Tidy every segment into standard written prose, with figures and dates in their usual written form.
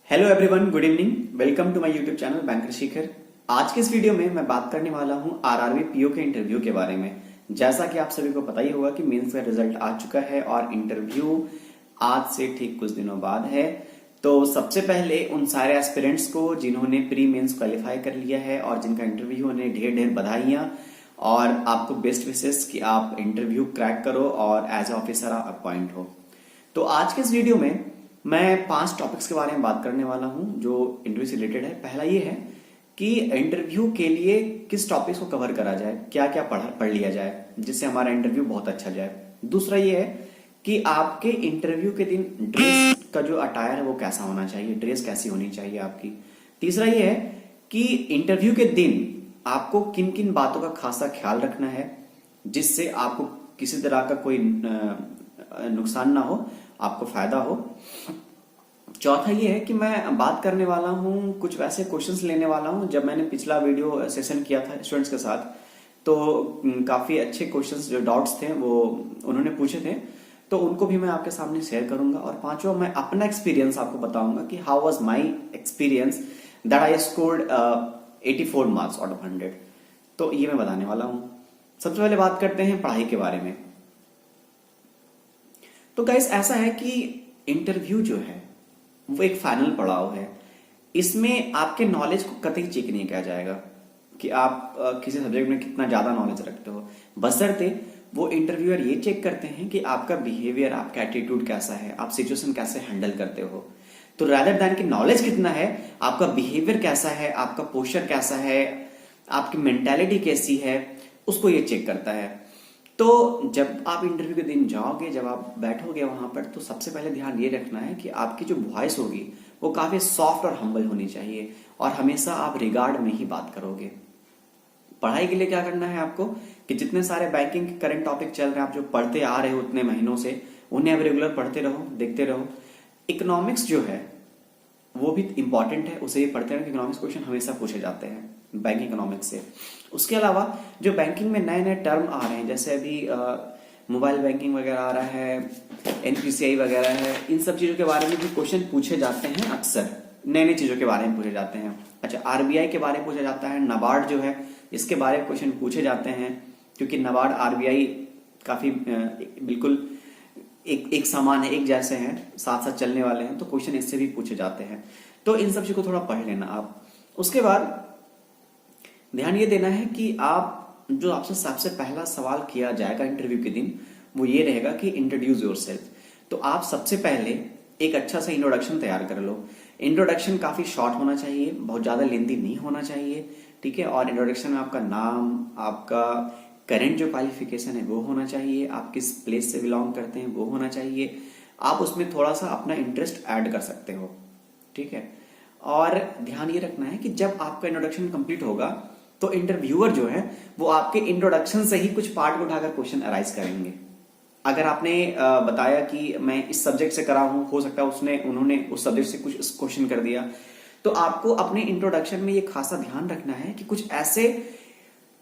Hello everyone, good evening. Welcome to my YouTube channel banker Shikhar. आज के इस video में मैं बात करने वाला हूं आरआरबी पीओ के इंटरव्यू के बारे में। जैसा कि आप सभी को पता ही होगा कि मेंस का रिजल्ट आ चुका है और इंटरव्यू आज से ठीक कुछ दिनों बाद है। तो सबसे पहले उन सारे एस्पिरेंट्स को जिन्होंने प्री मेंस क्वालिफाई कर लिया है और जिनका इंटरव्यू होने ढेर ढेर बधाइयां और आपको बेस्ट विशेष कि आप इंटरव्यू क्रैक करो और एज ऑफिसर आप अपॉइंट हो। तो आज के इस वीडियो में मैं 5 टॉपिक्स के बारे में बात करने वाला हूं जो इंटरव्यू से रिलेटेड है। पहला ये है कि इंटरव्यू के लिए किस टॉपिक्स को कवर करा जाए, क्या क्या पढ़ लिया जाए जिससे हमारा इंटरव्यू बहुत अच्छा जाए। दूसरा ये है कि आपके इंटरव्यू के दिन ड्रेस का जो अटायर है वो कैसा होना चाहिए, ड्रेस कैसी होनी चाहिए आपकी। तीसरा ये है कि इंटरव्यू के दिन आपको किन किन बातों का खासा ख्याल रखना है जिससे आपको किसी तरह का कोई नुकसान ना हो, आपको फायदा हो। चौथा ये है कि मैं बात करने वाला हूं, कुछ वैसे क्वेश्चंस लेने वाला हूं। जब मैंने पिछला वीडियो सेशन किया था स्टूडेंट्स के साथ तो काफी अच्छे क्वेश्चंस जो डाउट्स थे वो उन्होंने पूछे थे, तो उनको भी मैं आपके सामने शेयर करूंगा। और पांचवा, मैं अपना एक्सपीरियंस आपको बताऊंगा कि how was my experience that I scored 84 marks out of 100। तो ये मैं बताने वाला हूं। सबसे पहले बात करते हैं पढ़ाई के बारे में। तो गाइस ऐसा है कि इंटरव्यू जो है वो एक फाइनल पड़ाव है। इसमें आपके नॉलेज को कतई चेक नहीं किया जाएगा कि आप किसी सब्जेक्ट में कितना ज्यादा नॉलेज रखते हो, बशर्ते वो इंटरव्यूअर ये चेक करते हैं कि आपका बिहेवियर, आपका एटीट्यूड कैसा है, आप सिचुएशन कैसे हैंडल करते हो। तो रादर दैन कि नॉलेज कितना है, आपका बिहेवियर कैसा है, आपका पोस्चर कैसा है, आपकी मेंटालिटी कैसी है, उसको ये चेक करता है। तो जब आप इंटरव्यू के दिन जाओगे, जब आप बैठोगे वहां पर, तो सबसे पहले ध्यान ये रखना है कि आपकी जो वॉइस होगी वो काफी सॉफ्ट और हम्बल होनी चाहिए और हमेशा आप रिगार्ड में ही बात करोगे। पढ़ाई के लिए क्या करना है आपको कि जितने सारे बैंकिंग के करंट टॉपिक चल रहे हैं, आप जो पढ़ते आ रहे हो उतने महीनों से, उन्हें अब रेगुलर पढ़ते रहो, देखते रहो। इकोनॉमिक्स जो है वो भी इंपॉर्टेंट है, उसे भी पढ़ते रहो। इकोनॉमिक्स क्वेश्चन हमेशा पूछे जाते हैं बैंकिंग इकोनॉमिक्स से। उसके अलावा जो बैंकिंग में नए नए टर्म आ रहे हैं, जैसे अभी मोबाइल बैंकिंग वगैरह आ रहा है, एनपीसीआई वगैरह है, इन सब चीजों के बारे में भी क्वेश्चन पूछे जाते हैं। अक्सर नई नई चीजों के बारे में पूछे जाते हैं। अच्छा, आरबीआई के बारे में पूछा जाता है, नाबार्ड जो है इसके बारे में क्वेश्चन पूछे जाते हैं, क्योंकि नाबार्ड आरबीआई काफी बिल्कुल एक समान है, एक जैसे हैं, साथ साथ चलने वाले हैं, तो क्वेश्चन इससे भी पूछे जाते हैं। तो इन सब चीज को थोड़ा पढ़ लेना आप। उसके बाद ध्यान ये देना है कि आप जो आपसे सबसे पहला सवाल किया जाएगा इंटरव्यू के दिन वो ये रहेगा कि इंट्रोड्यूस योरसेल्फ। तो आप सबसे पहले एक अच्छा सा इंट्रोडक्शन तैयार कर लो। इंट्रोडक्शन काफी शॉर्ट होना चाहिए, बहुत ज्यादा लेंथी नहीं होना चाहिए, ठीक है। और इंट्रोडक्शन में आपका नाम, आपका करंट जो क्वालिफिकेशन है वो होना चाहिए, आप किस प्लेस से बिलोंग करते हैं वो होना चाहिए। आप उसमें थोड़ा सा अपना इंटरेस्ट ऐड कर सकते हो, ठीक है। और ध्यान ये रखना है कि जब आपका इंट्रोडक्शन कंप्लीट होगा तो इंटरव्यूअर जो है वो आपके इंट्रोडक्शन से ही कुछ पार्ट को उठाकर क्वेश्चन अराइज करेंगे। अगर आपने बताया कि मैं इस सब्जेक्ट से करा हूं, हो सकता है उन्होंने उस सब्जेक्ट से कुछ क्वेश्चन कर दिया, तो आपको अपने इंट्रोडक्शन में ये खासा ध्यान रखना है कि कुछ ऐसे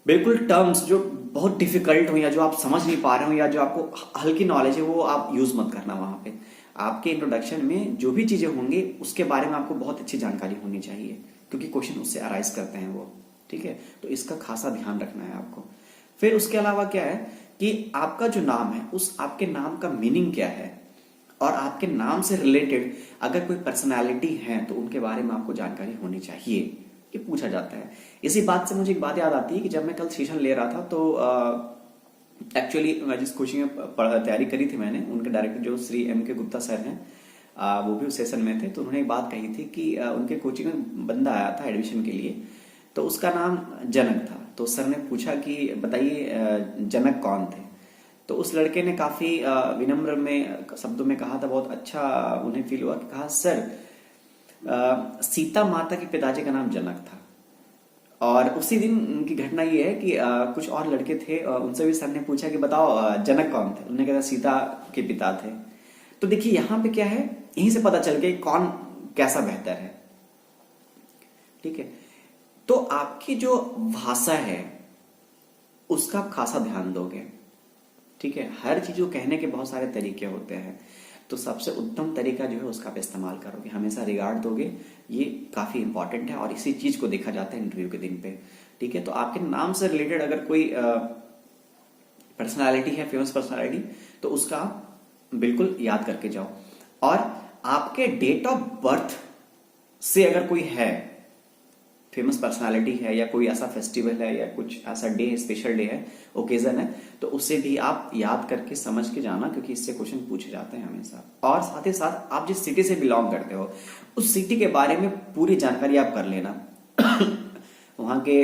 बिल्कुल टर्म्स जो बहुत डिफिकल्ट हो या जो आप समझ नहीं पा रहे हो या जो आपको हल्की नॉलेज है वो आप यूज मत करना। वहां पे आपके इंट्रोडक्शन में जो भी चीजें होंगी उसके बारे में आपको बहुत अच्छी जानकारी होनी चाहिए, क्योंकि क्वेश्चन उससे अराइज करते हैं वो, ठीक है। तो इसका खासा ध्यान रखना है आपको। फिर उसके अलावा क्या है कि आपका जो नाम है उस आपके नाम का मीनिंग क्या है, और आपके नाम से रिलेटेड अगर कोई पर्सनालिटी है तो उनके बारे में आपको जानकारी होनी चाहिए, ये पूछा जाता है। इसी बात से मुझे एक बात याद आती है कि जब मैं कल सेशन ले रहा था तो एक्चुअली मैं जिस कोचिंग में तैयारी करी थी मैंने, उनके डायरेक्टर जो श्री एम के गुप्ता सर हैं, वो भी उस सेशन में थे। तो उन्होंने एक बात कही थी कि उनके कोचिंग में बंदा आया था एडमिशन के लिए, तो उसका नाम जनक था। तो सर ने पूछा कि बताइए जनक कौन थे। तो उस लड़के ने काफी विनम्र में शब्दों में कहा था, बहुत अच्छा उन्हें फील हुआ कि कहा सर सीता माता के पिताजी का नाम जनक था। और उसी दिन उनकी घटना ये है कि कुछ और लड़के थे, उनसे भी सर ने पूछा कि बताओ जनक कौन थे। उन्होंने कहा सीता के पिता थे। तो देखिए यहाँ पे क्या है, यहीं से पता चल गया कौन कैसा बेहतर है, ठीक है। तो आपकी जो भाषा है उसका खासा ध्यान दोगे, ठीक है। हर चीज को कहने के बहुत सारे तरीके होते हैं। तो सबसे उत्तम तरीका जो है उसका आप इस्तेमाल करोगे, हमेशा रिगार्ड दोगे, ये काफी इंपॉर्टेंट है और इसी चीज को देखा जाता है इंटरव्यू के दिन पे। ठीक है, तो आपके नाम से रिलेटेड अगर कोई पर्सनालिटी है, फेमस पर्सनालिटी, तो उसका आप बिल्कुल याद करके जाओ। और आपके डेट ऑफ बर्थ से अगर कोई है, फेमस पर्सनालिटी है या कोई ऐसा फेस्टिवल है या कुछ ऐसा डे है, स्पेशल डे है, ओकेजन है, तो उसे भी आप याद करके समझ के जाना, क्योंकि इससे क्वेश्चन पूछे जाते हैं हमेशा। और साथ ही साथ आप जिस सिटी से बिलोंग करते हो उस सिटी के बारे में पूरी जानकारी आप कर लेना। वहां के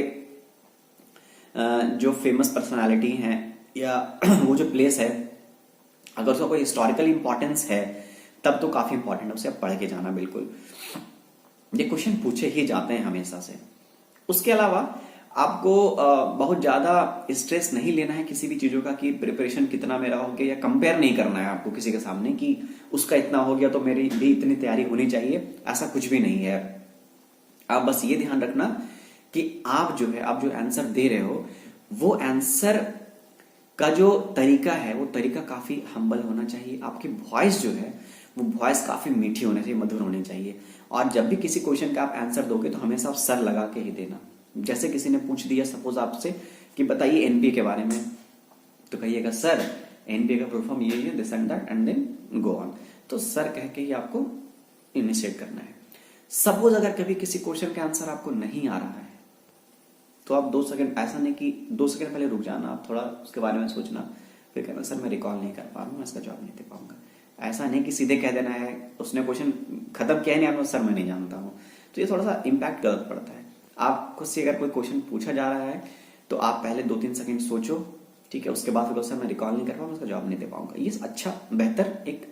जो फेमस पर्सनालिटी हैं या वो जो प्लेस है, अगर उसका कोई हिस्टोरिकल इंपॉर्टेंस है तब तो काफी इंपॉर्टेंट है, उसे आप पढ़ के जाना बिल्कुल। ये क्वेश्चन पूछे ही जाते हैं हमेशा से। उसके अलावा आपको बहुत ज्यादा स्ट्रेस नहीं लेना है किसी भी चीजों का कि प्रिपरेशन कितना मेरा हो गया, या कंपेयर नहीं करना है आपको किसी के सामने कि उसका इतना हो गया तो मेरी भी इतनी तैयारी होनी चाहिए, ऐसा कुछ भी नहीं है। आप बस ये ध्यान रखना कि आप जो आंसर दे रहे हो वो आंसर का जो तरीका है वो तरीका काफी हम्बल होना चाहिए। आपकी वॉइस जो है वो वॉइस काफी मीठी होनी चाहिए, मधुर होनी चाहिए। और जब भी किसी क्वेश्चन का आप आंसर दोगे तो हमेशा आप सर लगा के ही देना। जैसे किसी ने पूछ दिया सपोज आपसे कि बताइए एनपीए के बारे में, तो कहिएगा सर एनपीए का फुल फॉर्म ये है, this and that, and then go on. तो सर कह के ही आपको इनिशिएट करना है। सपोज अगर कभी किसी क्वेश्चन का आंसर आपको नहीं आ रहा है तो आप 2 सेकंड, ऐसा नहीं कि 2 सेकंड पहले रुक जाना, आप थोड़ा उसके बारे में सोचना, फिर कहना सर मैं रिकॉल नहीं कर पा रहा हूँ, इसका जवाब नहीं दे पाऊंगा। ऐसा नहीं कि सीधे कह देना है, उसने क्वेश्चन खत्म किया नहीं आपने, सर मैं नहीं जानता हूँ, तो ये थोड़ा सा इंपैक्ट गलत पड़ता है। आपको से अगर कोई क्वेश्चन पूछा जा रहा है तो आप पहले 2-3 सेकंड सोचो, ठीक है, उसके बाद फिर सर मैं रिकॉल नहीं कर पाऊंगा, उसका जवाब नहीं दे पाऊंगा। ये अच्छा बेहतर एक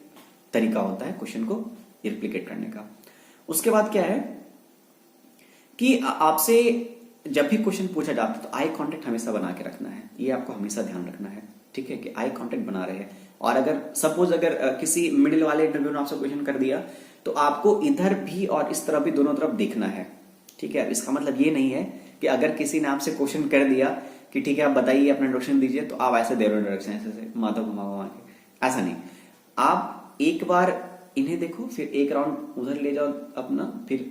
तरीका होता है क्वेश्चन को रिप्लिकेट करने का। उसके बाद क्या है कि आपसे जब भी क्वेश्चन पूछा जाता है तो आई कांटेक्ट हमेशा बना के रखना है, ये आपको हमेशा ध्यान रखना है, ठीक है, कि आई कांटेक्ट बना रहे हैं। और अगर सपोज अगर किसी मिडिल वाले इंटरव्यू ने आपसे क्वेश्चन कर दिया तो आपको इधर भी और इस तरफ भी, दोनों तरफ देखना है, ठीक है। इसका मतलब ये नहीं है कि अगर किसी ने आपसे क्वेश्चन कर दिया कि ठीक है आप बताइए अपना इंट्रोडक्शन दीजिए, तो आप ऐसे दे रहे हो इंट्रोडक्शन, ऐसे माथा घुमा घुमा के, ऐसा नहीं। आप एक बार इन्हें देखो, फिर एक राउंड उधर ले जाओ अपना, फिर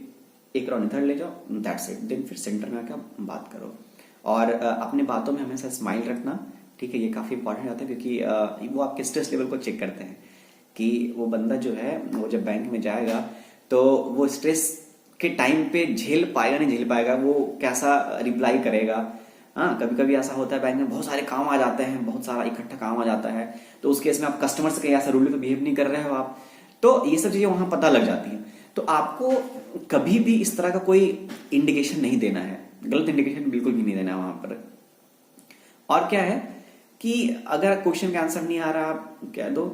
एक राउंड इधर ले जाओ, दैट्स इट। देन फिर सेंटर में आकर बात करो। और अपने बातों में हमेशा स्माइल रखना, ठीक है, ये काफी इंपॉर्टेंट होता है, क्योंकि वो आपके स्ट्रेस लेवल को चेक करते हैं कि वो बंदा जो है वो जब बैंक में जाएगा तो वो स्ट्रेस के टाइम पे झेल पाएगा नहीं झेल पाएगा, वो कैसा रिप्लाई करेगा। हाँ, कभी कभी ऐसा होता है बैंक में बहुत सारे काम आ जाते हैं, बहुत सारा इकट्ठा काम आ जाता है, तो उस केस में आप कस्टमर से कहीं ऐसा रूडली तो बिहेव नहीं कर रहे हो आप, तो ये सब चीजें वहां पता लग जाती है। तो आपको कभी भी इस तरह का कोई इंडिकेशन नहीं देना है, गलत इंडिकेशन बिल्कुल भी नहीं देना है वहां पर। और क्या है कि अगर क्वेश्चन का आंसर नहीं आ रहा, आप कह दो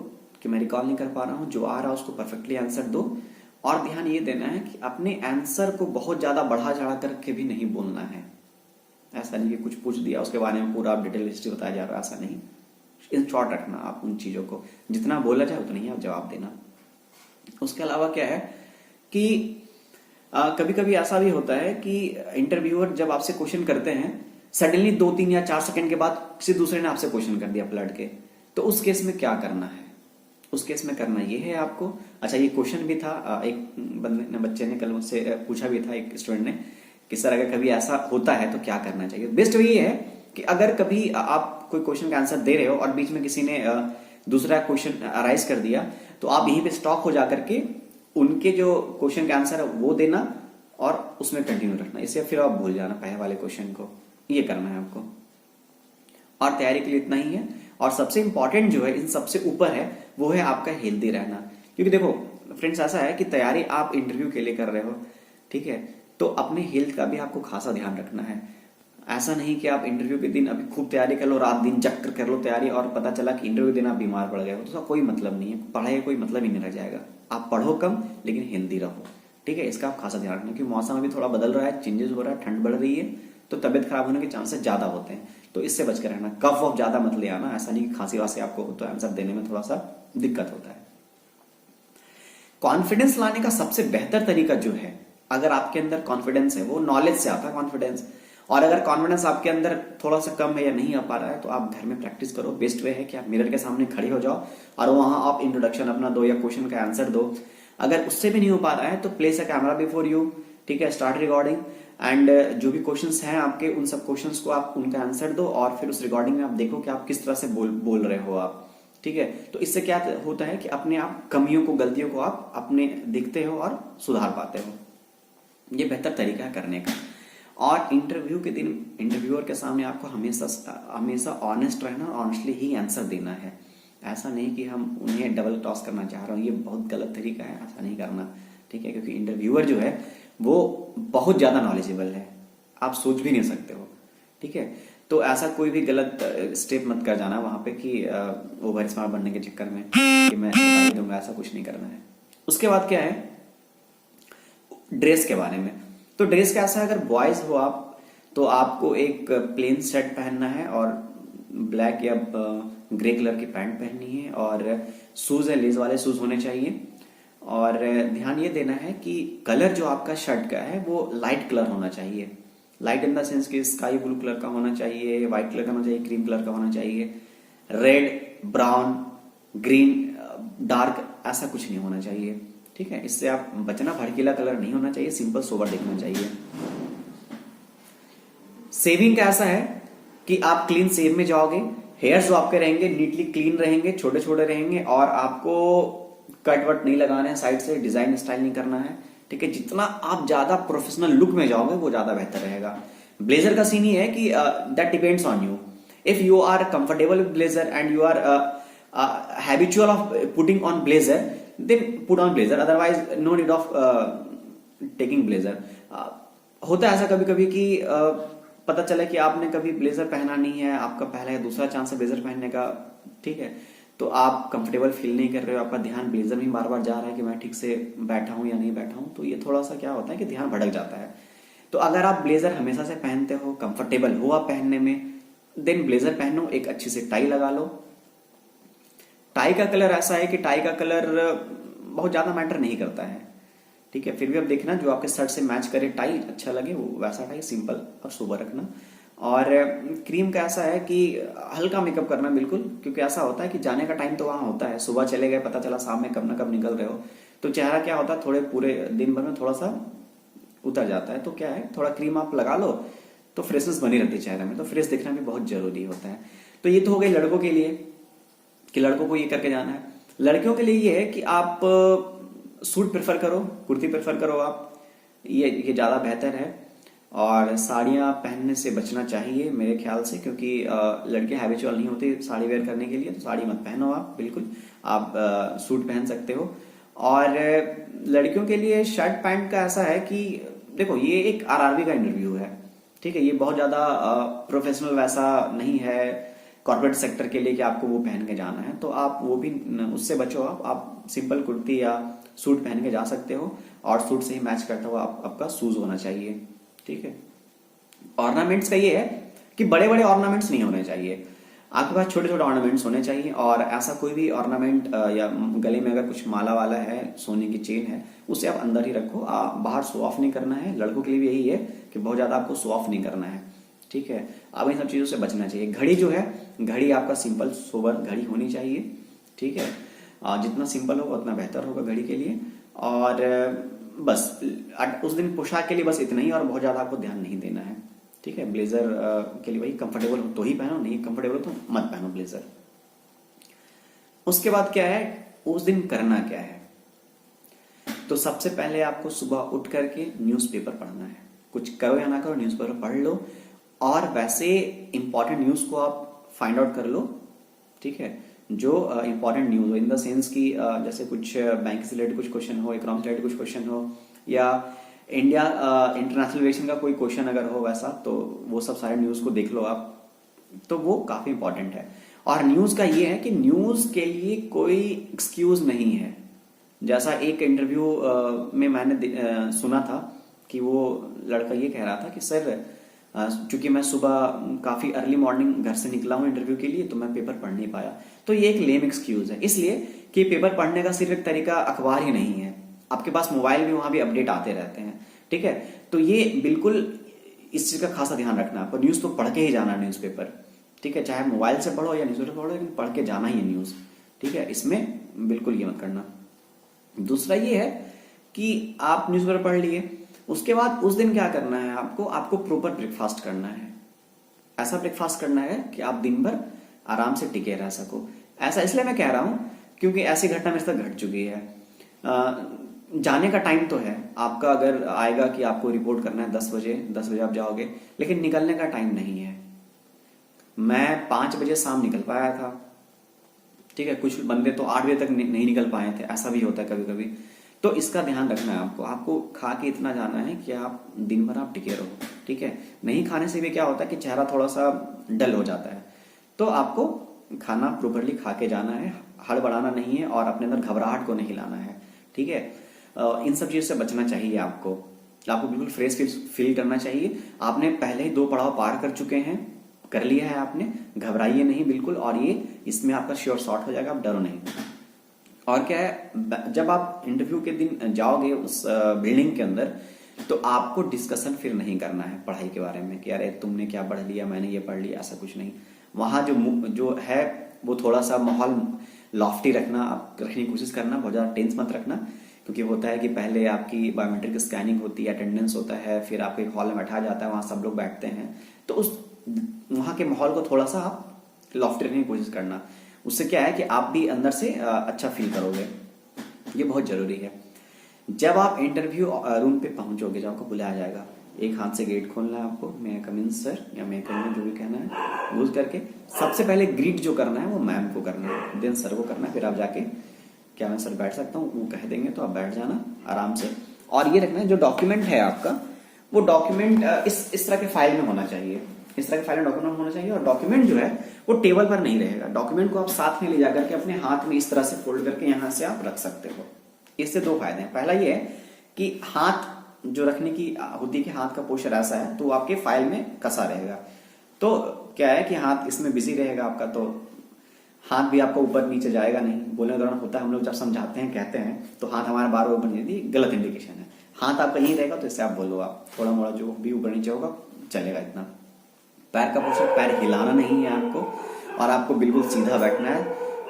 कि मैं रिकॉल नहीं कर पा रहा हूं, जो आ रहा है उसको परफेक्टली आंसर दो। और ध्यान ये देना है कि अपने आंसर को बहुत ज्यादा बढ़ा चढ़ा करके भी नहीं बोलना है। ऐसा नहीं कि कुछ पूछ दिया उसके बारे में पूरा डिटेल हिस्ट्री बताया जा रहा है, ऐसा नहीं। इन शॉर्ट रखना आप उन चीजों को, जितना बोला जाए उतना ही आप जवाब देना। उसके अलावा क्या है कि कभी कभी ऐसा भी होता है कि इंटरव्यूअर जब आपसे क्वेश्चन करते हैं, सडनली 2-3 या 4 सेकंड के बाद किसी दूसरे ने आपसे क्वेश्चन कर दिया पलट के, तो उस केस में क्या करना है? उस केस में करना ये है आपको, अच्छा ये क्वेश्चन भी था, एक बच्चे ने कल मुझसे पूछा भी था, एक स्टूडेंट ने, कि सर अगर कभी ऐसा होता है तो क्या करना चाहिए। बेस्ट ये है कि अगर कभी आप कोई क्वेश्चन का आंसर दे रहे हो और बीच में किसी ने दूसरा क्वेश्चन अराइज कर दिया, तो आप यहीं पे स्टॉप हो जाकर के उनके जो क्वेश्चन का आंसर है वो देना और उसमें कंटिन्यू रखना, इससे फिर आप भूल जाना पहले वाले क्वेश्चन को। ये करना है आपको, और तैयारी के लिए इतना ही है। और सबसे इंपॉर्टेंट जो है, इन सबसे ऊपर है, वो है आपका हेल्दी रहना। क्योंकि देखो फ्रेंड्स, ऐसा है कि तैयारी आप इंटरव्यू के लिए कर रहे हो, ठीक है, तो अपने हेल्थ का भी आपको खासा ध्यान रखना है। ऐसा नहीं कि आप इंटरव्यू के दिन अभी खूब तैयारी कर लो, रात दिन जग कर लो तैयारी, और पता चला कि इंटरव्यू दिन आप बीमार पड़ गए हो, तो उसका कोई मतलब नहीं है, पढ़ाई का कोई मतलब ही नहीं रह जाएगा। आप पढ़ो कम लेकिन हेल्दी रहो, ठीक है, इसका आप खासा ध्यान रखना। क्योंकि मौसम अभी थोड़ा बदल रहा है, चेंजेस हो रहा है, ठंड बढ़ रही है, तो तबियत खराब होने के चांसेस ज्यादा होते हैं, तो इससे बच कर रहना। कफ वफ ज्यादा मत ले आना, ऐसा नहीं कि खांसी वासी आपको हो तो आंसर देने में थोड़ा सा दिक्कत होता है। कॉन्फिडेंस लाने का सबसे बेहतर तरीका जो है, अगर आपके अंदर कॉन्फिडेंस है, वो नॉलेज से आता है कॉन्फिडेंस, और अगर कॉन्फिडेंस आपके अंदर थोड़ा सा कम है या नहीं आ पा रहा है तो आप घर में प्रैक्टिस करो। बेस्ट वे है कि आप मिरर के सामने खड़े हो जाओ और वहां आप इंट्रोडक्शन अपना दो या क्वेश्चन का आंसर दो। अगर उससे भी नहीं हो पा रहा है तो place a camera before you, ठीक है, स्टार्ट रिकॉर्डिंग एंड जो भी क्वेश्चंस हैं आपके उन सब क्वेश्चंस को आप उनका आंसर दो और फिर उस रिकॉर्डिंग में आप देखो कि आप किस तरह से बोल रहे हो आप, ठीक है। तो इससे क्या होता है कि अपने आप कमियों को, गलतियों को आप अपने देखते हो और सुधार पाते हो। ये बेहतर तरीका है करने का। और इंटरव्यू के दिन इंटरव्यूअर के सामने आपको हमेशा ऑनेस्ट रहना, ऑनेस्टली ही आंसर देना है। ऐसा नहीं कि हम उन्हें डबल टॉस करना चाह रहे हो, ये बहुत गलत तरीका है, ऐसा नहीं करना, ठीक है। क्योंकि इंटरव्यूअर जो है वो बहुत ज्यादा नॉलेजेबल है, आप सोच भी नहीं सकते हो, ठीक है। तो ऐसा कोई भी गलत स्टेप मत कर जाना वहां पे कि ओवर स्मार्ट बनने के चक्कर में कि मैं बता ही दूंगा, ऐसा कुछ नहीं करना है। उसके बाद क्या है, ड्रेस के बारे में। तो ड्रेस कैसा है, अगर बॉयज हो आप तो आपको एक प्लेन शर्ट पहनना है और ब्लैक या ग्रे कलर की पैंट पहननी है और शूज है, लेस वाले शूज होने चाहिए। और ध्यान ये देना है कि कलर जो आपका शर्ट का है वो लाइट कलर होना चाहिए। लाइट इन द सेंस कि स्काई ब्लू कलर का होना चाहिए, व्हाइट कलर का होना चाहिए, क्रीम कलर का होना चाहिए, रेड, ब्राउन, ग्रीन, डार्क, ऐसा कुछ नहीं होना चाहिए, ठीक है। इससे आप बचना, भड़कीला कलर नहीं होना चाहिए, सिंपल सोबर दिखना चाहिए। सेविंग का ऐसा है कि आप क्लीन सेव में जाओगे, हेयर्स जो आपके रहेंगे नीटली क्लीन रहेंगे, छोटे छोटे रहेंगे और आपको कट वट नहीं लगाना है, साइड से डिजाइन स्टाइल नहीं करना है, ठीक है। जितना आप ज्यादा प्रोफेशनल लुक में जाओगे वो ज्यादा बेहतर रहेगा। ब्लेजर का सीन ही है कि that depends on you. If you are comfortable with blazer and you are habitual of putting on blazer, then put on blazer, otherwise no need of taking blazer. होता है ऐसा कभी कभी कि पता चले कि आपने कभी ब्लेजर पहना नहीं है, आपका पहला या दूसरा चांस है ब्लेजर पहनने का, ठीक है, तो आप कंफर्टेबल फील नहीं कर रहे हो, आपका ध्यान ब्लेजर में बार बार जा रहा है कि मैं ठीक से बैठा हूं या नहीं बैठा हूं, तो ये थोड़ा सा क्या होता है कि ध्यान भटक जाता है। तो अगर आप ब्लेजर हमेशा से पहनते हो, कंफर्टेबल हो आप पहनने में, देन ब्लेजर पहनो, एक अच्छी से टाई लगा लो। टाई का कलर ऐसा है कि टाई का कलर बहुत ज्यादा मैटर नहीं करता है, ठीक है। फिर भी अब देखना जो आपके शर्ट से मैच करे, टाई अच्छा लगे वो वैसा टाई सिंपल और सोबर रखना। और क्रीम का ऐसा है कि हल्का मेकअप करना बिल्कुल, क्योंकि ऐसा होता है कि जाने का टाइम तो वहां होता है, सुबह चले गए पता चला शाम में कब ना कब निकल रहे हो, तो चेहरा क्या होता है थोड़े पूरे दिन भर में थोड़ा सा उतर जाता है। तो क्या है, थोड़ा क्रीम आप लगा लो तो फ्रेशनेस बनी रहती है चेहरे में, तो फ्रेश दिखना भी बहुत जरूरी होता है। तो ये तो हो गई लड़कों के लिए कि लड़कों को ये करके जाना है। लड़कियों के लिए ये है कि आप सूट प्रेफर करो, कुर्ती प्रेफर करो आप, ये ज्यादा बेहतर है। और साड़ियां पहनने से बचना चाहिए मेरे ख्याल से, क्योंकि लड़के हैबिचुअल नहीं होते साड़ी वेयर करने के लिए, तो साड़ी मत पहनो आप बिल्कुल, आप सूट पहन सकते हो। और लड़कियों के लिए शर्ट पैंट का ऐसा है कि देखो ये एक आरआरबी का इंटरव्यू है, ठीक है, ये बहुत ज्यादा प्रोफेशनल वैसा नहीं है कॉर्पोरेट सेक्टर के लिए कि आपको वो पहन के जाना है, तो आप वो भी उससे बचो। आप सिंपल कुर्ती या सूट पहन के जा सकते हो और सूट से ही मैच करता हुआ आपका शूज होना चाहिए, ठीक है। ऑर्नामेंट्स का ये है कि बड़े बड़े ऑर्नामेंट्स नहीं होने चाहिए, आपके पास छोटे छोटे ऑर्नामेंट्स होने चाहिए। और ऐसा कोई भी ऑर्नामेंट या गले में अगर कुछ माला वाला है, सोने की चेन है, उसे आप अंदर ही रखो, आप बाहर शो ऑफ नहीं करना है। लड़कों के लिए भी यही है कि बहुत ज्यादा आपको शो ऑफ नहीं करना है, ठीक है। अब इन सब चीजों से बचना चाहिए। घड़ी जो है, घड़ी आपका सिंपल सोबर घड़ी होनी चाहिए, ठीक है। जितना सिंपल होगा उतना बेहतर होगा घड़ी के लिए। और बस उस दिन पोशाक के लिए बस इतना ही, और बहुत ज्यादा आपको ध्यान नहीं देना है, ठीक है। ब्लेजर के लिए वही कंफर्टेबल हो तो ही पहनो, नहीं कंफर्टेबल हो तो मत पहनो ब्लेजर। उसके बाद क्या है, उस दिन करना क्या है, तो सबसे पहले आपको सुबह उठ करके न्यूज़पेपर पढ़ना है। कुछ करो या ना करो, न्यूज़पेपर पढ़ लो और वैसे इंपॉर्टेंट न्यूज को आप फाइंड आउट कर लो, ठीक है। जो इंपॉर्टेंट न्यूज हो, इन द सेंस की जैसे कुछ बैंक से रिलेटेड कुछ क्वेश्चन हो, इकोनॉमिक से रिलेटेड कुछ क्वेश्चन हो, या इंडिया इंटरनेशनल रिलेशन का कोई क्वेश्चन अगर हो वैसा, तो वो सब सारे न्यूज को देख लो आप, तो वो काफी इंपॉर्टेंट है। और न्यूज का ये है कि न्यूज के लिए कोई एक्सक्यूज नहीं है। जैसा एक इंटरव्यू में मैंने सुना था कि वो लड़का ये कह रहा था कि सर चूंकि मैं सुबह काफी अर्ली मॉर्निंग घर से निकला हूं इंटरव्यू के लिए, तो मैं पेपर पढ़ नहीं पाया। तो ये एक लेम एक्सक्यूज है, इसलिए कि पेपर पढ़ने का सिर्फ एक तरीका अखबार ही नहीं है, आपके पास मोबाइल में वहां भी अपडेट आते रहते हैं, ठीक है। तो ये बिल्कुल इस चीज का खासा ध्यान रखना है आपको। न्यूज तो पढ़ के ही जाना है, न्यूज़पेपर, ठीक है, चाहे मोबाइल से पढ़ो या न्यूज़पेपर पढ़ो, लेकिन पढ़ के जाना ही है न्यूज, ठीक है, इसमें बिल्कुल ये मत करना। दूसरा ये है कि आप न्यूज़पेपर पढ़ लिए, उसके बाद उस दिन क्या करना है आपको, आपको प्रॉपर ब्रेकफास्ट करना है। ऐसा ब्रेकफास्ट करना है कि आप दिन भर आराम से टिके रह सको। ऐसा इसलिए मैं कह रहा हूं क्योंकि ऐसी घटना मेरे साथ घट चुकी है। जाने का टाइम तो है आपका, अगर आएगा कि आपको रिपोर्ट करना है 10 बजे आप जाओगे, लेकिन निकलने का टाइम नहीं है। मैं 5 बजे शाम निकल पाया था, ठीक है, कुछ बंदे तो 8 बजे तक नहीं निकल पाए थे, ऐसा भी होता है कभी कभी। तो इसका ध्यान रखना है आपको। आपको खा के इतना जाना है कि आप दिन भर आप टिके रहो, ठीक है। नहीं खाने से भी क्या होता है कि चेहरा थोड़ा सा डल हो जाता है। तो आपको खाना प्रॉपरली खा के जाना है, हड़बड़ाना नहीं है और अपने अंदर घबराहट को नहीं लाना है, ठीक है। इन सब चीज से बचना चाहिए आपको। आपको बिल्कुल फ्रेश फील करना चाहिए। आपने पहले ही 2 पड़ाव पार कर चुके हैं, कर लिया है आपने, घबराइए नहीं बिल्कुल, और ये इसमें आपका श्योर शॉट हो जाएगा, आप डरो नहीं। और क्या है, जब आप इंटरव्यू के दिन जाओगे उस बिल्डिंग के अंदर, तो आपको डिस्कशन फिर नहीं करना है पढ़ाई के बारे में कि अरे तुमने क्या पढ़ लिया, मैंने ये पढ़ लिया, ऐसा कुछ नहीं। वहां जो है वो थोड़ा सा माहौल लॉफ्टी रखना, आप रखने की कोशिश करना, बहुत ज्यादा टेंस मत रखना, क्योंकि होता है कि पहले आपकी बायोमेट्रिक स्कैनिंग होती है, अटेंडेंस होता है, फिर आपको एक हॉल में बैठाया जाता है, वहां सब लोग बैठते हैं, तो उस वहां के माहौल को थोड़ा सा आप लॉफ्टी रखने की कोशिश करना। उससे क्या है कि आप भी अंदर से अच्छा फील करोगे, ये बहुत जरूरी है। जब आप इंटरव्यू रूम पे पहुंचोगे, जब आपको बुलाया जाएगा, एक हाथ से गेट खोलना है आपको, मे कम इन सर या मे कम इन, जो भी कहना है यूज करके। सबसे पहले ग्रीट जो करना है वो मैम को करना है, देन सर को करना है, फिर आप जाके क्या मैं सर बैठ सकता हूँ, वो कह देंगे तो आप बैठ जाना आराम से। और ये रखना है जो डॉक्यूमेंट है आपका, वो डॉक्यूमेंट इस तरह के फाइल में होना चाहिए, इस तरह के फाइल में डॉक्यूमेंट होना चाहिए। और डॉक्यूमेंट जो है वो टेबल पर नहीं रहेगा, डॉक्यूमेंट को आप साथ में ले जाकर के अपने हाथ में इस तरह से फोल्ड करके यहां से आप रख सकते हो। इससे 2 फायदे हैं। पहला ये है कि हाथ जो रखने की होती है कि हाथ का पोस्चर ऐसा है तो आपके फाइल में कसा रहेगा, तो क्या है कि हाथ इसमें बिजी रहेगा आपका, तो हाथ भी आपका ऊपर नीचे जाएगा नहीं। बोलने के दौरान होता है, हम लोग जब समझाते हैं कहते हैं तो हाथ हमारे बार ऊपर नीचे, गलत इंडिकेशन है। हाथ आपका यहीं रहेगा, तो इससे आप बोलो, आप थोड़ा मोड़ा जो भी ऊपर नीचे होगा चलेगा इतना। पैर का पोस्चर, पैर हिलाना नहीं है आपको, और आपको बिल्कुल सीधा बैठना है,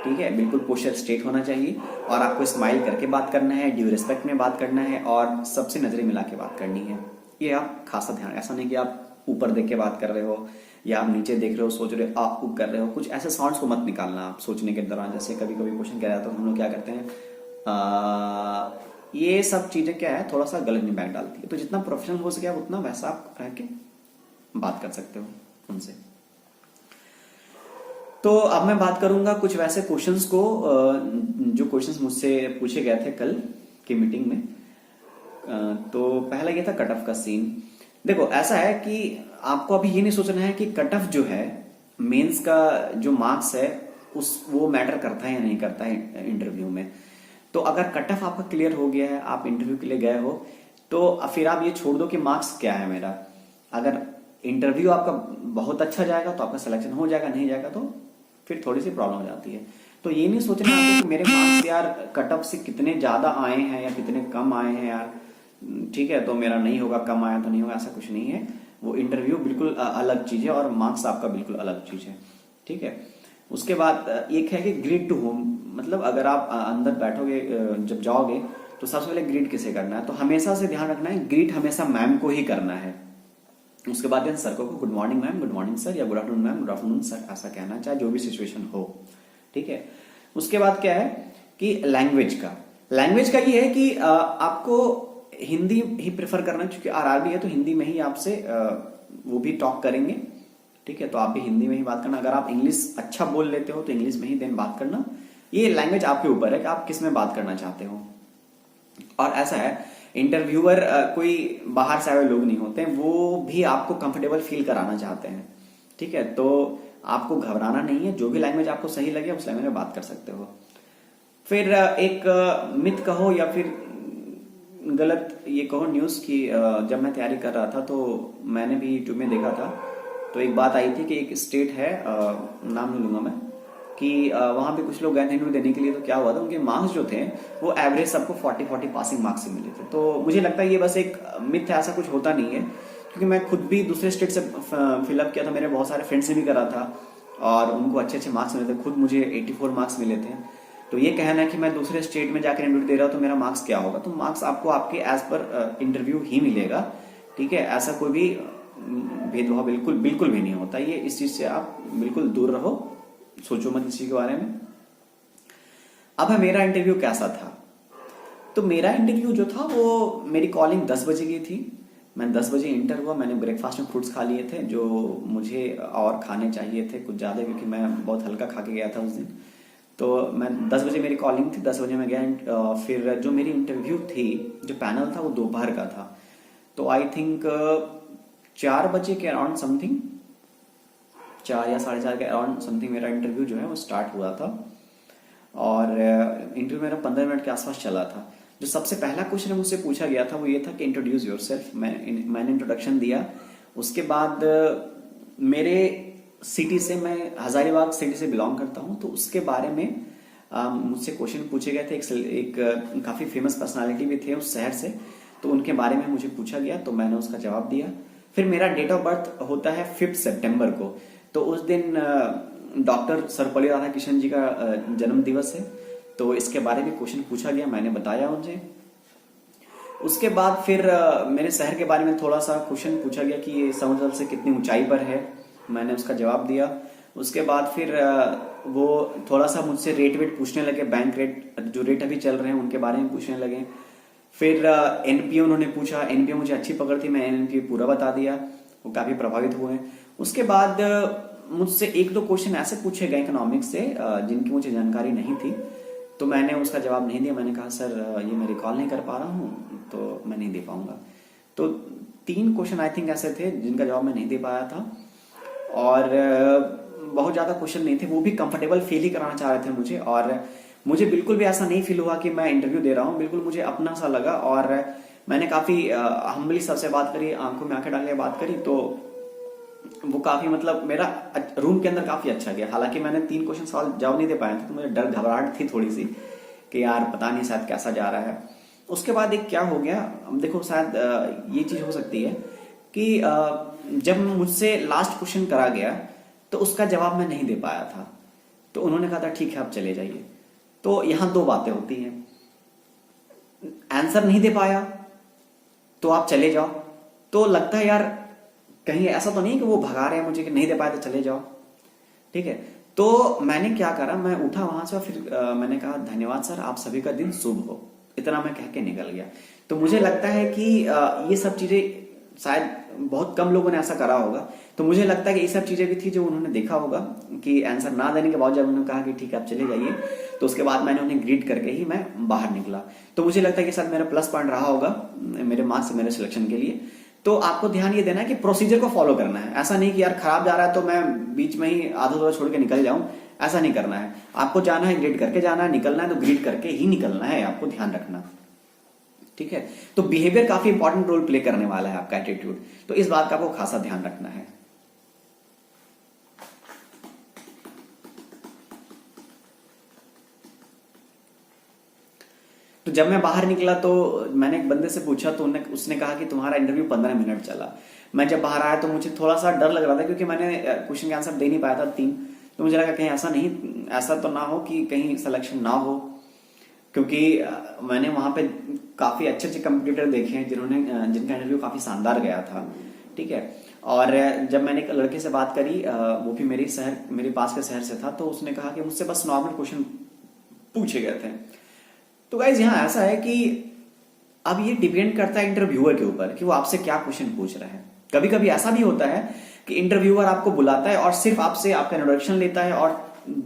ठीक है, बिल्कुल पोस्चर स्ट्रेट होना चाहिए। और आपको स्माइल करके बात करना है, ड्यू रिस्पेक्ट में बात करना है, और सबसे नजरें मिला के बात करनी है। ये आप खासा ध्यान, ऐसा नहीं कि आप ऊपर देख के बात कर रहे हो या आप नीचे देख रहे हो, सोच रहे हो, आप ऊप कर रहे हो, कुछ ऐसे साउंड्स को मत निकालना आप सोचने के दौरान। जैसे कभी कभी क्वेश्चन कह रहा था, हम लोग क्या करते हैं, ये सब चीजें क्या है, थोड़ा सा गलत इम्पैक्ट डालती है। तो जितना प्रोफेशनल हो सके उतना वैसा आप रह के बात कर सकते हो उनसे। तो अब मैं बात करूंगा कुछ वैसे क्वेश्चंस को जो क्वेश्चंस मुझसे पूछे गए थे कल की मीटिंग में। तो पहला ये था कट ऑफ का सीन। देखो ऐसा है कि आपको अभी ये नहीं सोचना है कि कट ऑफ जो है, मेंस का जो मार्क्स है वो मैटर करता है या नहीं करता है इंटरव्यू में। तो अगर कट ऑफ आपका क्लियर हो गया है, आप इंटरव्यू के लिए गए हो, तो फिर आप ये छोड़ दो कि मार्क्स क्या है मेरा। अगर इंटरव्यू आपका बहुत अच्छा जाएगा तो आपका सिलेक्शन हो जाएगा, नहीं जाएगा तो फिर थोड़ी सी प्रॉब्लम हो जाती है। तो ये नहीं सोचना आपको कि मेरे मार्क्स यार कट ऑफ से कितने ज्यादा आए हैं या कितने कम आए हैं यार, ठीक है, तो मेरा नहीं होगा, कम आया तो नहीं होगा, ऐसा कुछ नहीं है। वो इंटरव्यू बिल्कुल अलग चीज है और मार्क्स आपका बिल्कुल अलग चीज है, ठीक है। उसके बाद एक है कि ग्रीड टू होम, मतलब अगर आप अंदर बैठोगे, जब जाओगे तो सबसे पहले ग्रीड किसे करना है, तो हमेशा से ध्यान रखना है ग्रीड हमेशा मैम को ही करना है। उसके बाद सर को good morning ma'am, good morning sir, या good afternoon ma'am, good afternoon sir, ऐसा कहना, चाहे जो भी सिचुएशन हो, ठीक है। उसके बाद क्या है कि लैंग्वेज का ये है कि आपको हिंदी ही प्रेफर करना, क्योंकि आरआरबी है तो हिंदी में ही आपसे वो भी टॉक करेंगे, ठीक है। तो आप भी हिंदी में ही बात करना। अगर आप इंग्लिश अच्छा बोल लेते हो तो इंग्लिश में ही देन बात करना। ये लैंग्वेज आपके ऊपर है कि आप किस में बात करना चाहते हो। और ऐसा है, इंटरव्यूअर कोई बाहर से आए लोग नहीं होते, वो भी आपको कंफर्टेबल फील कराना चाहते हैं, ठीक है। तो आपको घबराना नहीं है, जो भी लैंग्वेज आपको सही लगे उस लैंग्वेज में बात कर सकते हो। फिर एक मिथ कहो या फिर गलत ये कहो न्यूज की, जब मैं तैयारी कर रहा था तो मैंने भी यूट्यूब में देखा था, तो एक बात आई थी कि एक स्टेट है, नाम नहीं लूंगा मैं, कि वहां पे कुछ लोग गए थे इंटरव्यू देने के लिए, तो क्या हुआ था उनके मार्क्स जो थे वो एवरेज सबको 40 पासिंग मार्क्स से मिले थे। तो मुझे लगता है ये बस एक मिथ है, ऐसा कुछ होता नहीं है, क्योंकि मैं खुद भी दूसरे स्टेट से फिलअप किया था, मेरे बहुत सारे फ्रेंड्स ने भी करा था और उनको अच्छे अच्छे मार्क्स मिले थे, खुद मुझे 84 मार्क्स मिले थे। तो ये कहना है कि मैं दूसरे स्टेट में जाकर इंटरव्यू दे रहा हूँ तो मेरा मार्क्स क्या होगा, तो मार्क्स आपको आपके एज पर इंटरव्यू ही मिलेगा। ठीक है, ऐसा कोई भी भेदभाव बिल्कुल बिल्कुल भी नहीं होता। ये इस चीज से आप बिल्कुल दूर रहो, सोचो मत इस चीज के बारे में। अब है मेरा इंटरव्यू कैसा था। तो मेरा इंटरव्यू जो था वो, मेरी कॉलिंग 10 बजे की थी, मैं 10 बजे इंटर हुआ। मैंने ब्रेकफास्ट में फ्रूट्स खा लिए थे जो मुझे और खाने चाहिए थे कुछ ज़्यादा, क्योंकि मैं बहुत हल्का खा के गया था उस दिन। तो मैं 10 बजे मेरी कॉलिंग थी, 10 बजे मैं गया। फिर जो मेरी इंटरव्यू थी, जो पैनल था वो दोपहर का था। तो आई थिंक 4 बजे के अराउंड समथिंग, 4 या 4:30 के अराउंड समथिंग मेरा इंटरव्यू जो है वो स्टार्ट हुआ था। और इंटरव्यू मेरा 15 मिनट के आसपास चला था। जो सबसे पहला क्वेश्चन मुझसे पूछा गया था वो ये था कि इंट्रोड्यूस योरसेल्फ। मैंने इंट्रोडक्शन दिया। उसके बाद मेरे सिटी से, मैं हजारीबाग सिटी से बिलोंग करता हूँ, तो उसके बारे में मुझसे क्वेश्चन पूछे गए थे। एक काफी फेमस पर्सनालिटी भी थे उस शहर से, तो उनके बारे में मुझे पूछा गया, तो मैंने उसका जवाब दिया। फिर मेरा डेट ऑफ बर्थ होता है 5 सितंबर को, तो उस दिन डॉक्टर सर्वपल्ली राधाकृष्णन जी का जन्म दिवस है, तो इसके बारे में क्वेश्चन पूछा गया, मैंने बताया उनसे। उसके बाद फिर मेरे शहर के बारे में थोड़ा सा क्वेश्चन पूछा गया कि ये समुद्र तल से कितनी ऊंचाई पर है, मैंने उसका जवाब दिया। उसके बाद फिर वो थोड़ा सा मुझसे रेट वेट पूछने लगे, बैंक रेट, जो रेट अभी चल रहे हैं उनके बारे में पूछने लगे। फिर एनपीओ उन्होंने पूछा, एनपीओ मुझे अच्छी पकड़ थी, मैं एनपीओ पूरा बता दिया, वो काफी प्रभावित हुए। उसके बाद मुझसे 1-2 क्वेश्चन ऐसे पूछे गए इकोनॉमिक्स से जिनकी मुझे जानकारी नहीं थी, तो मैंने उसका जवाब नहीं दिया। मैंने कहा सर ये मैं रिकॉल नहीं कर पा रहा हूँ, तो मैं नहीं दे पाऊंगा। तो 3 क्वेश्चन आई थिंक ऐसे थे जिनका जवाब मैं नहीं दे पाया था, और बहुत ज्यादा क्वेश्चन नहीं थे, वो भी कंफर्टेबल फील ही कराना चाह रहे थे मुझे। और मुझे बिल्कुल भी ऐसा नहीं फील हुआ कि मैं इंटरव्यू दे रहा हूँ, बिल्कुल मुझे अपना सा लगा। और मैंने काफी हम्बली सबसे बात करी, आंखों में आंखें डाल के बात करी, तो वो काफी, मतलब मेरा रूम के अंदर काफी अच्छा गया। हालांकि मैंने 3 क्वेश्चन सवाल जवाब नहीं दे पाए थे, तो मुझे डर घबराहट थी थोड़ी सी कि यार पता नहीं शायद कैसा जा रहा है। उसके बाद एक क्या हो गया, अब देखो शायद ये चीज हो सकती है कि जब मुझसे लास्ट क्वेश्चन करा गया तो उसका जवाब मैं नहीं दे पाया था, तो उन्होंने कहा था ठीक है आप चले जाइए। तो यहां 2 बातें होती हैं, आंसर नहीं दे पाया तो आप चले जाओ, तो लगता है यार कहीं ऐसा तो नहीं कि वो भगा रहे हैं मुझे कि नहीं दे पाए तो चले जाओ। ठीक है, तो मैंने क्या करा, मैं उठा वहां से और फिर मैंने कहा धन्यवाद सर, आप सभी का दिन शुभ हो, इतना मैं कह के निकल गया। तो मुझे लगता है कि ये सब चीजें शायद बहुत कम लोगों ने ऐसा करा होगा, तो मुझे लगता है कि ये सब चीजें भी थी जो उन्होंने देखा होगा कि आंसर ना देने के बाद जब उन्होंने कहा कि ठीक है आप चले जाइए, तो उसके बाद मैंने उन्हें ग्रीट करके ही मैं बाहर निकला। तो मुझे लगता है कि शायद मेरा प्लस पॉइंट रहा होगा मेरे मार्क्स से मेरे सिलेक्शन के लिए। तो आपको ध्यान ये देना है कि प्रोसीजर को फॉलो करना है, ऐसा नहीं कि यार खराब जा रहा है तो मैं बीच में ही आधा छोड़ के निकल जाऊं, ऐसा नहीं करना है। आपको जाना है, ग्रीट करके जाना है, निकलना है तो ग्रीट करके ही निकलना है, आपको ध्यान रखना। ठीक है, तो बिहेवियर काफी इंपॉर्टेंट रोल प्ले करने वाला है, आपका एटीट्यूड, तो इस बात का आपको खासा ध्यान रखना है। तो जब मैं बाहर निकला तो मैंने एक बंदे से पूछा, तो उसने कहा कि तुम्हारा इंटरव्यू 15 मिनट चला। मैं जब बाहर आया तो मुझे थोड़ा सा डर लग रहा था, क्योंकि मैंने क्वेश्चन के आंसर दे नहीं पाया था 3, तो मुझे लगा कहीं ऐसा तो ना हो कि कहीं सिलेक्शन ना हो, क्योंकि मैंने वहां पे काफी अच्छे अच्छे कंपटीटर देखे हैं जिनका इंटरव्यू काफी शानदार गया था। ठीक है, और जब मैंने एक लड़के से बात करी, वो भी मेरे पास के शहर से था, तो उसने कहा कि मुझसे बस नॉर्मल क्वेश्चन पूछे गए थे। तो गाइज यहाँ ऐसा है कि अब ये डिपेंड करता है इंटरव्यूअर के ऊपर कि वो आपसे क्या क्वेश्चन पूछ रहे हैं। कभी कभी ऐसा भी होता है कि इंटरव्यूअर आपको बुलाता है और सिर्फ आपसे आपका इंट्रोडक्शन लेता है और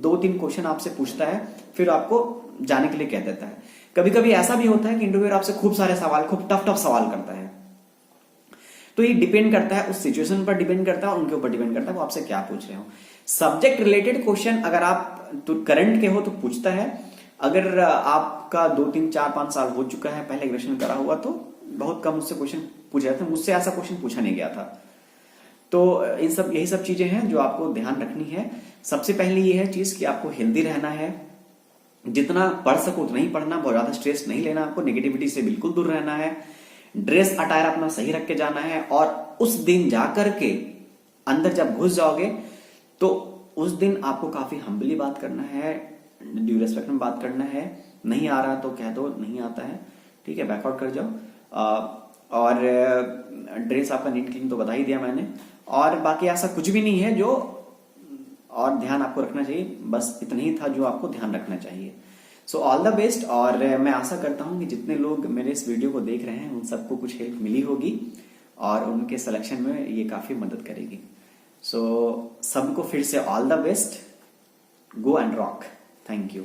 2-3 क्वेश्चन आपसे पूछता है, फिर आपको जाने के लिए कह देता है। कभी कभी ऐसा भी होता है कि इंटरव्यूअर आपसे खूब सारे सवाल, खूब टफ सवाल करता है। तो ये डिपेंड करता है, उस सिचुएशन पर डिपेंड करता है और उनके ऊपर डिपेंड करता है वो आपसे क्या पूछ रहे हो। सब्जेक्ट रिलेटेड क्वेश्चन अगर आप करंट के हो तो पूछता है, अगर आपका 2-3-4-5 साल हो चुका है, पहले ग्रेजुएशन करा हुआ, तो बहुत कम उससे क्वेश्चन पूछे जाते हैं। मुझसे ऐसा क्वेश्चन पूछा नहीं गया था। तो यही सब चीजें हैं जो आपको ध्यान रखनी है। सबसे पहले ये है चीज कि आपको हेल्दी रहना है, जितना पढ़ सको उतना ही पढ़ना, बहुत ज्यादा स्ट्रेस नहीं लेना, आपको नेगेटिविटी से बिल्कुल दूर रहना है। ड्रेस अटायर अपना सही रख के जाना है, और उस दिन जाकर के अंदर जब घुस जाओगे तो उस दिन आपको काफी हम्बली बात करना है, ड्यू रेस्पेक्ट में बात करना है। नहीं आ रहा तो कह दो नहीं आता है, ठीक है, बैकआउट कर जाओ। और ड्रेस आपका नीट क्लीन तो बता ही दिया मैंने। और बाकी ऐसा कुछ भी नहीं है जो और ध्यान आपको रखना चाहिए, बस इतना ही था जो आपको ध्यान रखना चाहिए। So all the best. और मैं आशा करता हूं कि जितने लोग मेरे इस वीडियो को देख रहे हैं उन सबको कुछ हेल्प मिली होगी और उनके सिलेक्शन में ये काफी मदद करेगी। सो सबको फिर से all the best, go and rock. Thank you.